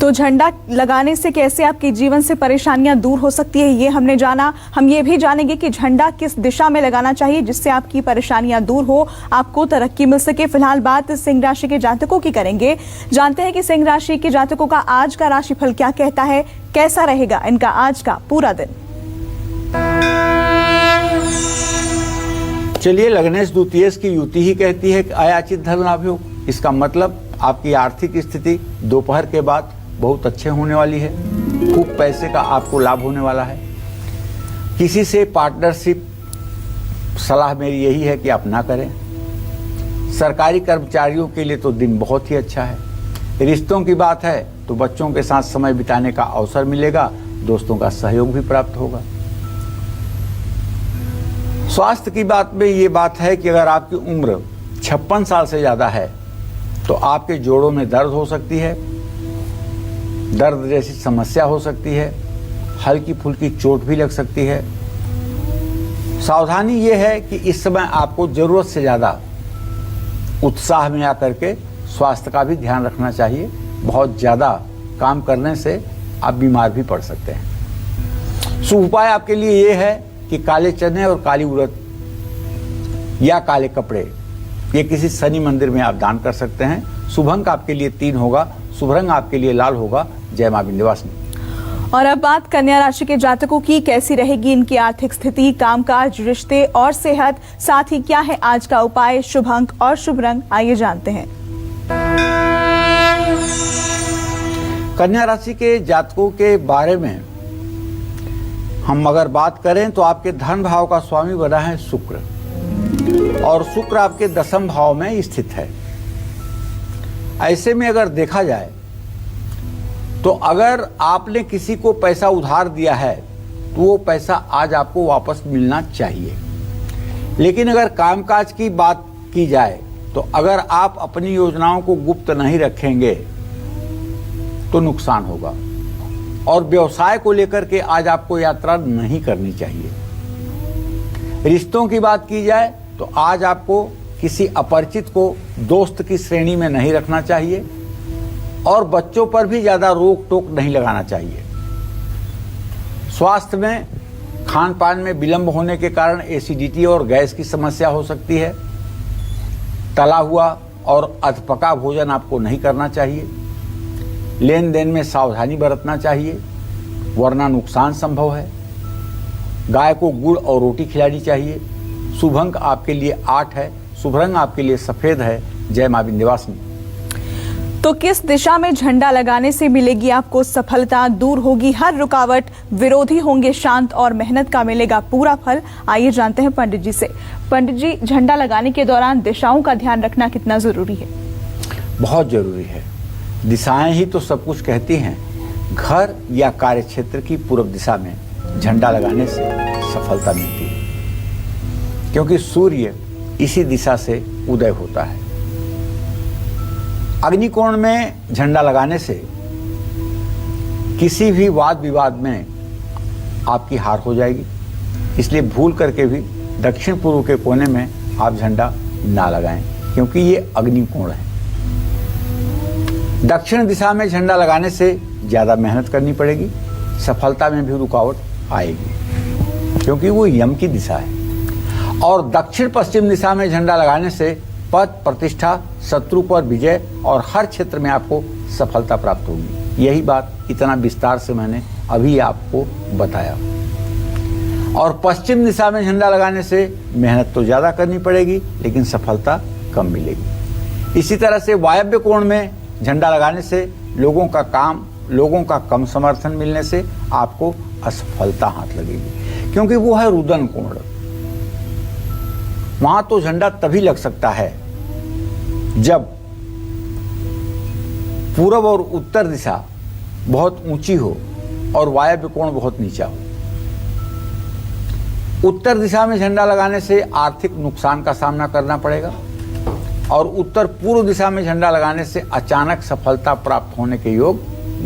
तो झंडा लगाने से कैसे आपके जीवन से परेशानियां दूर हो सकती है, ये हमने जाना। हम ये भी जानेंगे कि झंडा किस दिशा में लगाना चाहिए जिससे आपकी परेशानियां दूर हो, आपको तरक्की मिल सके। फिलहाल बात सिंह राशि के जातकों की करेंगे। जानते हैं कि सिंह राशि के जातकों का आज का राशिफल क्या कहता है, कैसा रहेगा इनका आज का पूरा दिन। चलिए, लग्नेश द्वितीयेश की युति ही कहती है कि अयाचित धन लाभ योग। इसका मतलब आपकी आर्थिक स्थिति दोपहर के बाद बहुत अच्छे होने वाली है। खूब पैसे का आपको लाभ होने वाला है। किसी से पार्टनरशिप, सलाह मेरी यही है कि आप ना करें। सरकारी कर्मचारियों के लिए तो दिन बहुत ही अच्छा है। रिश्तों की बात है तो बच्चों के साथ समय बिताने का अवसर मिलेगा, दोस्तों का सहयोग भी प्राप्त होगा। स्वास्थ्य की बात में ये बात है कि अगर आपकी उम्र 56 साल से ज़्यादा है तो आपके जोड़ों में दर्द हो सकती है, दर्द जैसी समस्या हो सकती है, हल्की फुल्की चोट भी लग सकती है। सावधानी ये है कि इस समय आपको ज़रूरत से ज़्यादा उत्साह में आकर के स्वास्थ्य का भी ध्यान रखना चाहिए। बहुत ज़्यादा काम करने से आप बीमार भी पड़ सकते हैं। शुभ उपाय आपके लिए ये है कि काले चने और काली उड़द या काले कपड़े ये किसी शनि मंदिर में आप दान कर सकते हैं। शुभ अंक आपके लिए 3 होगा, शुभ रंग आपके लिए लाल होगा। जय मां विंध्यवासिनी। और अब बात कन्या राशि के जातकों की, कैसी रहेगी इनकी आर्थिक स्थिति, कामकाज, रिश्ते और सेहत, साथ ही क्या है आज का उपाय, शुभ अंक और शुभ रंग, आइए जानते हैं। कन्या राशि के जातकों के बारे में हम अगर बात करें तो आपके धन भाव का स्वामी बना है शुक्र, और शुक्र आपके 10वें भाव में स्थित है। ऐसे में अगर देखा जाए तो अगर आपने किसी को पैसा उधार दिया है तो वो पैसा आज आपको वापस मिलना चाहिए। लेकिन अगर कामकाज की बात की जाए तो अगर आप अपनी योजनाओं को गुप्त नहीं रखेंगे तो नुकसान होगा। और व्यवसाय को लेकर के आज आपको यात्रा नहीं करनी चाहिए। रिश्तों की बात की जाए तो आज आपको किसी अपरिचित को दोस्त की श्रेणी में नहीं रखना चाहिए, और बच्चों पर भी ज्यादा रोक टोक नहीं लगाना चाहिए। स्वास्थ्य में खान पान में विलंब होने के कारण एसिडिटी और गैस की समस्या हो सकती है। तला हुआ और अधपका भोजन आपको नहीं करना चाहिए। लेन देन में सावधानी बरतना चाहिए, वरना नुकसान संभव है। गाय को गुड़ और रोटी खिलानी चाहिए। शुभ अंक आपके लिए 8 है, शुभ रंग आपके लिए सफेद है। जय मां विंध्यवासिनी। तो किस दिशा में झंडा लगाने से मिलेगी आपको सफलता, दूर होगी हर रुकावट, विरोधी होंगे शांत और मेहनत का मिलेगा पूरा फल, आइए जानते हैं पंडित जी से। पंडित जी, झंडा लगाने के दौरान दिशाओं का ध्यान रखना कितना जरूरी है? बहुत जरूरी है। दिशाएं ही तो सब कुछ कहती हैं। घर या कार्य क्षेत्र की पूर्व दिशा में झंडा लगाने से सफलता मिलती है, क्योंकि सूर्य इसी दिशा से उदय होता है। अग्निकोण में झंडा लगाने से किसी भी वाद विवाद में आपकी हार हो जाएगी। इसलिए भूल करके भी दक्षिण पूर्व के कोने में आप झंडा ना लगाएं, क्योंकि ये अग्निकोण है। दक्षिण दिशा में झंडा लगाने से ज्यादा मेहनत करनी पड़ेगी, सफलता में भी रुकावट आएगी, क्योंकि वो यम की दिशा है। और दक्षिण पश्चिम दिशा में झंडा लगाने से पद, प्रतिष्ठा, शत्रु पर विजय और हर क्षेत्र में आपको सफलता प्राप्त होगी। यही बात इतना विस्तार से मैंने अभी आपको बताया। और पश्चिम दिशा में झंडा लगाने से मेहनत तो ज्यादा करनी पड़ेगी, लेकिन सफलता कम मिलेगी। इसी तरह से वायव्य कोण में झंडा लगाने से लोगों का कम समर्थन मिलने से आपको असफलता हाथ लगेगी, क्योंकि वो है रुदन कोण। वहां तो झंडा तभी लग सकता है जब पूर्व और उत्तर दिशा बहुत ऊंची हो और वायव्य कोण बहुत नीचा हो। उत्तर दिशा में झंडा लगाने से आर्थिक नुकसान का सामना करना पड़ेगा, और उत्तर पूर्व दिशा में झंडा लगाने से अचानक सफलता प्राप्त होने के योग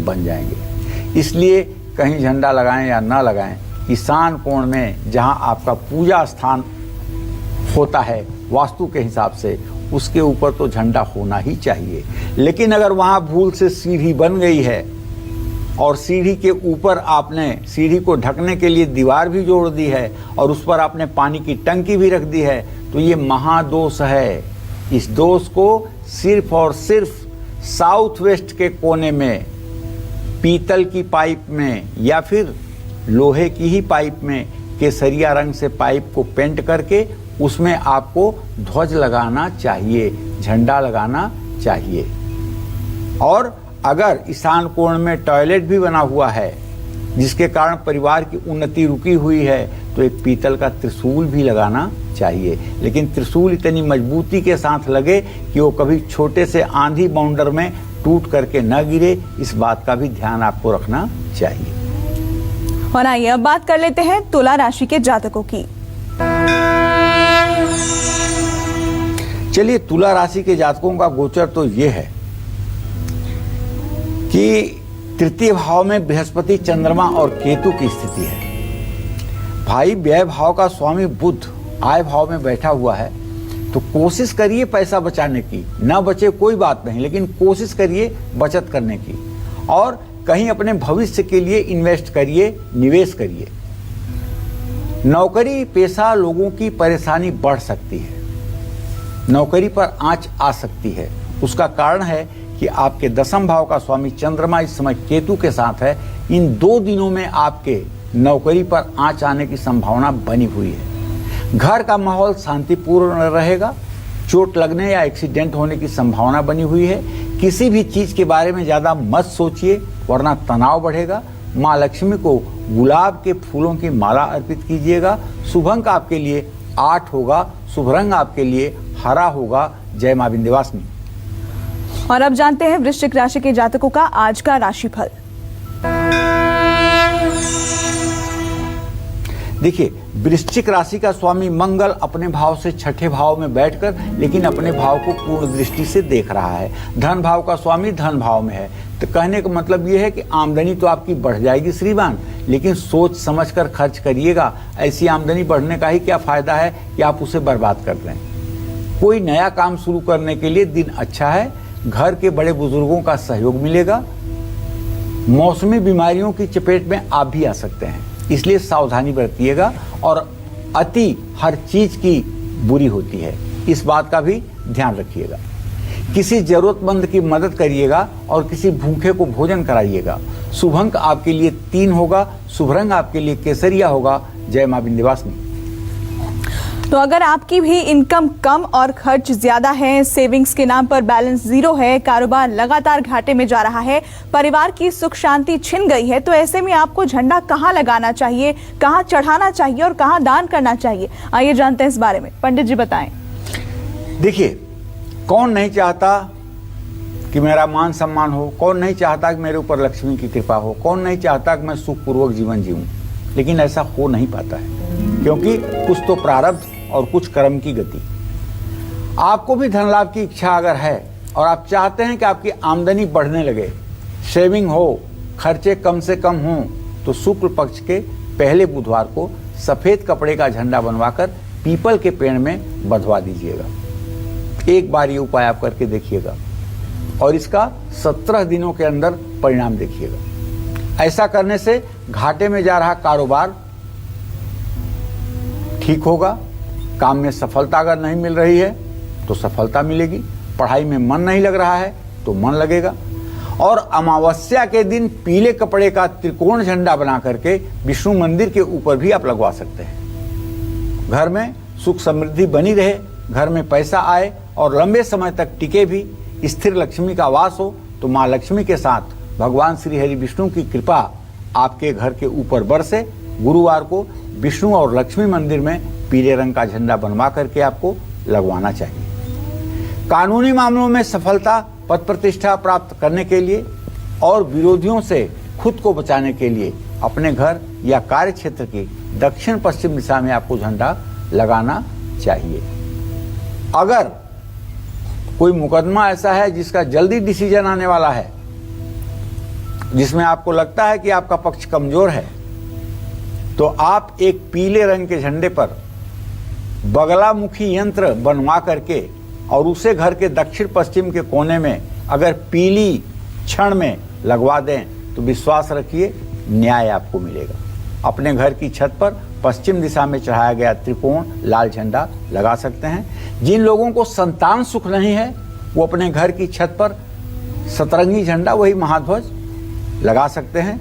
बन जाएंगे। इसलिए कहीं झंडा लगाएं या ना लगाएं, ईशान कोण में जहां आपका पूजा स्थान होता है वास्तु के हिसाब से, उसके ऊपर तो झंडा होना ही चाहिए। लेकिन अगर वहां भूल से सीढ़ी बन गई है और सीढ़ी के ऊपर आपने सीढ़ी को ढकने के लिए दीवार भी जोड़ दी है और उस पर आपने पानी की टंकी भी रख दी है, तो ये महादोष है। इस दोष को सिर्फ और सिर्फ साउथ वेस्ट के कोने में पीतल की पाइप में या फिर लोहे की ही पाइप में केसरिया रंग से पाइप को पेंट करके उसमें आपको ध्वज लगाना चाहिए, झंडा लगाना चाहिए। और अगर ईशान कोण में टॉयलेट भी बना हुआ है जिसके कारण परिवार की उन्नति रुकी हुई है, तो एक पीतल का त्रिशूल भी लगाना चाहिए। लेकिन त्रिशूल इतनी मजबूती के साथ लगे कि वो कभी छोटे से आंधी बाउंडर में टूट करके न गिरे, इस बात का भी ध्यान आपको रखना चाहिए। और आइए अब बात कर लेते हैं तुला राशि के जातकों की। चलिए, तुला राशि के जातकों का गोचर तो ये है कि तृतीय भाव में बृहस्पति, चंद्रमा और केतु की स्थिति है। भाई, व्यय भाव का स्वामी बुध आय भाव में बैठा हुआ है, तो कोशिश करिए पैसा बचाने की। ना बचे कोई बात नहीं, लेकिन कोशिश करिए बचत करने की और कहीं अपने भविष्य के लिए इन्वेस्ट करिए, निवेश करिए। नौकरी पेशा लोगों की परेशानी बढ़ सकती है, नौकरी पर आंच आ सकती है। उसका कारण है कि आपके दसम भाव का स्वामी चंद्रमा इस समय केतु के साथ है। इन 2 दिनों में आपके नौकरी पर आंच आने की संभावना बनी हुई है। घर का माहौल शांतिपूर्ण रहेगा, चोट लगने या एक्सीडेंट होने की संभावना बनी हुई है। किसी भी चीज के बारे में ज्यादा मत सोचिए वरना तनाव बढ़ेगा। माँ लक्ष्मी को गुलाब के फूलों की माला अर्पित कीजिएगा। शुभ अंक आपके लिए 8 होगा, शुभ रंग आपके लिए हरा होगा। जय मां विंध्यवासिनी। और अब जानते हैं वृश्चिक राशि के जातकों का आज का राशिफल। देखिए, वृश्चिक राशि का स्वामी मंगल अपने भाव से छठे भाव में बैठकर लेकिन अपने भाव को पूर्ण दृष्टि से देख रहा है। धन भाव का स्वामी धन भाव में है, तो कहने का मतलब यह है कि आमदनी तो आपकी बढ़ जाएगी श्रीमान, लेकिन सोच समझकर खर्च करिएगा। ऐसी आमदनी बढ़ने का ही क्या फायदा है कि आप उसे बर्बाद कर रहे हैं। कोई नया काम शुरू करने के लिए दिन अच्छा है। घर के बड़े बुजुर्गों का सहयोग मिलेगा। मौसमी बीमारियों की चपेट में आप भी आ सकते हैं, इसलिए सावधानी बरतिएगा। और अति हर चीज की बुरी होती है, इस बात का भी ध्यान रखिएगा। किसी जरूरतमंद की मदद करिएगा और किसी भूखे को भोजन कराइएगा। शुभ अंक आपके लिए 3 होगा, शुभ रंग आपके लिए केसरिया होगा। जय मां विंध्यवासिनी। तो अगर आपकी भी इनकम कम और खर्च ज्यादा है, सेविंग्स के नाम पर बैलेंस 0 है, कारोबार लगातार घाटे में जा रहा है, परिवार की सुख शांति छिन गई है, तो ऐसे में आपको झंडा कहाँ लगाना चाहिए, कहाँ चढ़ाना चाहिए और कहाँ दान करना चाहिए, आइए जानते हैं इस बारे में। पंडित जी बताएं। देखिए, कौन नहीं चाहता कि मेरा मान सम्मान हो, कौन नहीं चाहता कि मेरे ऊपर लक्ष्मी की कृपा हो, कौन नहीं चाहता कि मैं सुखपूर्वक जीवन जीऊं, लेकिन ऐसा हो नहीं पाता है क्योंकि कुछ तो प्रारब्ध और कुछ कर्म की गति। आपको भी धन लाभ की इच्छा अगर है और आप चाहते हैं कि आपकी आमदनी बढ़ने लगे, सेविंग हो, खर्चे कम से कम हों, तो शुक्ल पक्ष के पहले बुधवार को सफेद कपड़े का झंडा बनवाकर पीपल के पेड़ में बंधवा दीजिएगा। एक बार ये उपाय आप करके देखिएगा और इसका 17 दिनों के अंदर परिणाम देखिएगा। ऐसा करने से घाटे में जा रहा कारोबार ठीक होगा। काम में सफलता अगर नहीं मिल रही है तो सफलता मिलेगी। पढ़ाई में मन नहीं लग रहा है तो मन लगेगा। और अमावस्या के दिन पीले कपड़े का त्रिकोण झंडा बना करके विष्णु मंदिर के ऊपर भी आप लगवा सकते हैं। घर में सुख समृद्धि बनी रहे, घर में पैसा आए और लंबे समय तक टिके भी, स्थिर लक्ष्मी का वास हो, तो माँ लक्ष्मी के साथ भगवान श्री हरि विष्णु की कृपा आपके घर के ऊपर बरसे। गुरुवार को विष्णु और लक्ष्मी मंदिर में पीले रंग का झंडा बनवा करके आपको लगवाना चाहिए। कानूनी मामलों में सफलता, पद प्रतिष्ठा प्राप्त करने के लिए और विरोधियों से खुद को बचाने के लिए अपने घर या कार्य क्षेत्र की दक्षिण पश्चिम दिशा में आपको झंडा लगाना चाहिए। अगर कोई मुकदमा ऐसा है जिसका जल्दी डिसीजन आने वाला है, जिसमें आपको लगता है कि आपका पक्ष कमजोर है, तो आप एक पीले रंग के झंडे पर बगलामुखी यंत्र बनवा करके और उसे घर के दक्षिण पश्चिम के कोने में अगर पीली क्षण में लगवा दें तो विश्वास रखिए न्याय आपको मिलेगा। अपने घर की छत पर पश्चिम दिशा में चढ़ाया गया त्रिकोण लाल झंडा लगा सकते हैं। जिन लोगों को संतान सुख नहीं है वो अपने घर की छत पर सतरंगी झंडा, वही महाध्वज लगा सकते हैं।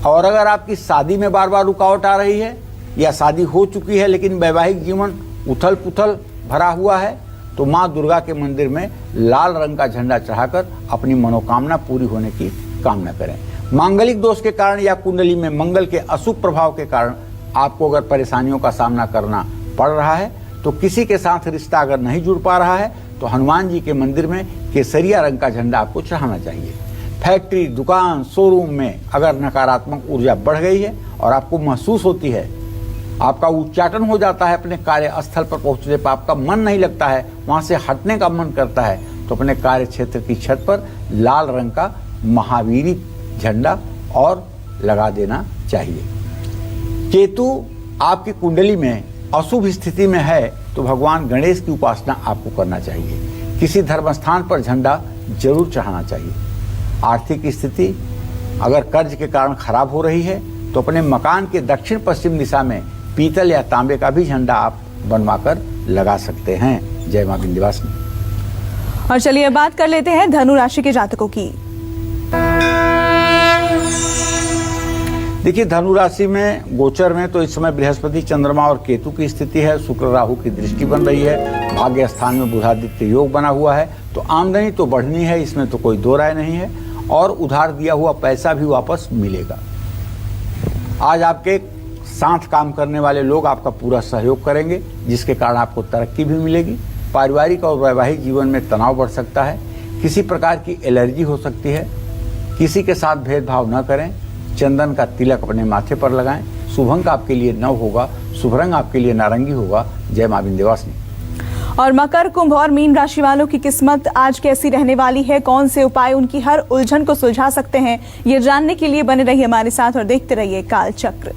और अगर आपकी शादी में बार बार रुकावट आ रही है या शादी हो चुकी है लेकिन वैवाहिक जीवन उथल पुथल भरा हुआ है, तो माँ दुर्गा के मंदिर में लाल रंग का झंडा चढ़ाकर अपनी मनोकामना पूरी होने की कामना करें। मांगलिक दोष के कारण या कुंडली में मंगल के अशुभ प्रभाव के कारण आपको अगर परेशानियों का सामना करना पड़ रहा है, तो किसी के साथ रिश्ता अगर नहीं जुड़ पा रहा है, तो हनुमान जी के मंदिर में केसरिया रंग का झंडा आपको चढ़ाना चाहिए। फैक्ट्री, दुकान, शोरूम में अगर नकारात्मक ऊर्जा बढ़ गई है और आपको महसूस होती है, आपका उच्चाटन हो जाता है, अपने कार्य स्थल पर पहुंचने पर आपका मन नहीं लगता है, वहां से हटने का मन करता है, तो अपने कार्य क्षेत्र की छत पर लाल रंग का महावीरी झंडा और लगा देना चाहिए। केतु आपकी कुंडली में अशुभ स्थिति में है, तो भगवान गणेश की उपासना आपको करना चाहिए। किसी धर्म स्थान पर झंडा जरूर चढ़ाना चाहिए। आर्थिक स्थिति अगर कर्ज के कारण खराब हो रही है, तो अपने मकान के दक्षिण पश्चिम दिशा में पीतल या तांबे का भी झंडा आप बनवाकर लगा सकते हैं। जय मां विंध्यवासिनी। और चलिए बात कर लेते हैं धनु राशि के जातकों की। देखिए, धनु राशि में गोचर में तो इस समय बृहस्पति, चंद्रमा और केतु की स्थिति है। शुक्र राहु की दृष्टि बन रही है। भाग्य स्थान में बुधादित्य योग बना हुआ है, तो आमदनी तो बढ़नी है, इसमें तो कोई दो राय नहीं है। और उधार दिया हुआ पैसा भी वापस मिलेगा। आज आपके साथ काम करने वाले लोग आपका पूरा सहयोग करेंगे, जिसके कारण आपको तरक्की भी मिलेगी। पारिवारिक और वैवाहिक जीवन में तनाव बढ़ सकता है। किसी प्रकार की एलर्जी हो सकती है। किसी के साथ भेदभाव न करें। चंदन का तिलक अपने माथे पर लगाएं। शुभ अंक आपके लिए 9 होगा। शुभ रंग आपके लिए नारंगी होगा। जय मां विंध्यवासिनी। और मकर, कुंभ और मीन राशि वालों की किस्मत आज कैसी रहने वाली है, कौन से उपाय उनकी हर उलझन को सुलझा सकते हैं, ये जानने के लिए बने रहिए हमारे साथ और देखते रहिए काल चक्र।